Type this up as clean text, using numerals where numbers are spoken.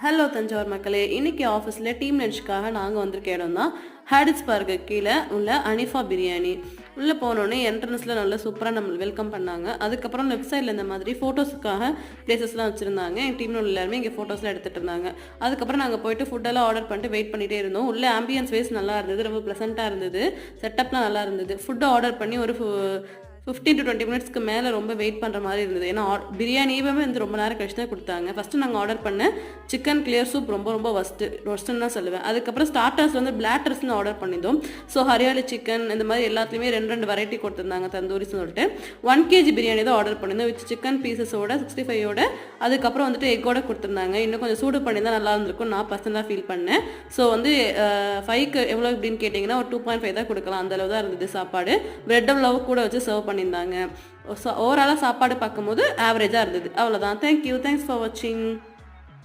Hello Thanjavur மக்களே, இன்னைக்கு ஆஃபீஸில் டீம் லஞ்சுக்காக நாங்கள் வந்திருக்க இடம் தான் ஹேடிஸ் பார்க்கு கீழே உள்ள அனிஃபா பிரியாணி. உள்ளே போனோடனே என்ட்ரன்ஸில் நல்லா சூப்பராக நம்மளை வெல்கம் பண்ணாங்க. அதுக்கப்புறம் லெஃப்ட் சைடில் இந்த மாதிரி ஃபோட்டோஸுக்காக பிளேசஸ்லாம் வச்சுருந்தாங்க. எங்கள் டீமில் உள்ள எல்லாருமே இங்கே ஃபோட்டோஸ்லாம் எடுத்துகிட்டு இருந்தாங்க. அதுக்கப்புறம் நாங்கள் போயிட்டு ஃபுட்டெல்லாம் ஆர்டர் பண்ணிட்டு வெயிட் பண்ணிகிட்டே இருந்தோம். உள்ளே ஆம்பியன்ஸ் வைஸ் நல்லா இருந்தது, ரொம்ப ப்ளசண்ட்டாக இருந்தது, செட்டப்லாம் நல்லா இருந்தது. ஃபுட்டை ஆர்டர் பண்ணி ஒரு 15 to 20 மினிட்ஸ்க்கு மேலே ரொம்ப வெயிட் பண்ணுற மாதிரி இருந்தது. ஏன்னா பிரியாணியுமே வந்து ரொம்ப நேரம் கழிச்சு தான் கொடுத்தாங்க. ஃபஸ்ட்டு நாங்கள் ஆர்டர் பண்ண சிக்கன் கிளியர் சூப் ரொம்ப ஒஸ்ட்டுன்னு தான் சொல்லுவேன். அதுக்கப்புறம் ஸ்டார்டர்ஸ் வந்து பிளாட்டர்ஸ்னு ஆர்டர் பண்ணியிருந்தோம். ஸோ ஹரியாலி சிக்கன் இந்த மாதிரி எல்லாத்துலேயுமே ரெண்டு வெரைட்டி கொடுத்துருந்தாங்க தந்தூரின்னு சொல்லிட்டு. 1 kg பிரியாணி தான் ஆர்டர் பண்ணியிருந்தோம் வித் சிக்கன் பீசஸோட 65ஓட. அதுக்கப்புறம் வந்துட்டு எக்கோட கொடுத்துருந்தாங்க. இன்னும் கொஞ்சம் சூடு பண்ணி தான் நல்லா இருந்திருக்கும் நான் பர்சனலாக ஃபீல் பண்ணேன். ஸோ வந்து 5க்கு எவ்வளோ அப்படின்னு கேட்டிங்கன்னா ஒரு 2.5 தான் கொடுக்கலாம், அந்தளவு தான் இருந்தது சாப்பாடு. பிரெட் அவ்வளவு கூட வச்சு சர்வ் பண்ணியிருந்தாங்க. ஓவராலாக சாப்பாடு பார்க்கும்போது ஆவரேஜாக இருந்தது. அவ்வளோதான். தேங்க்யூ, தேங்க்ஸ் ஃபார் வாட்சிங்.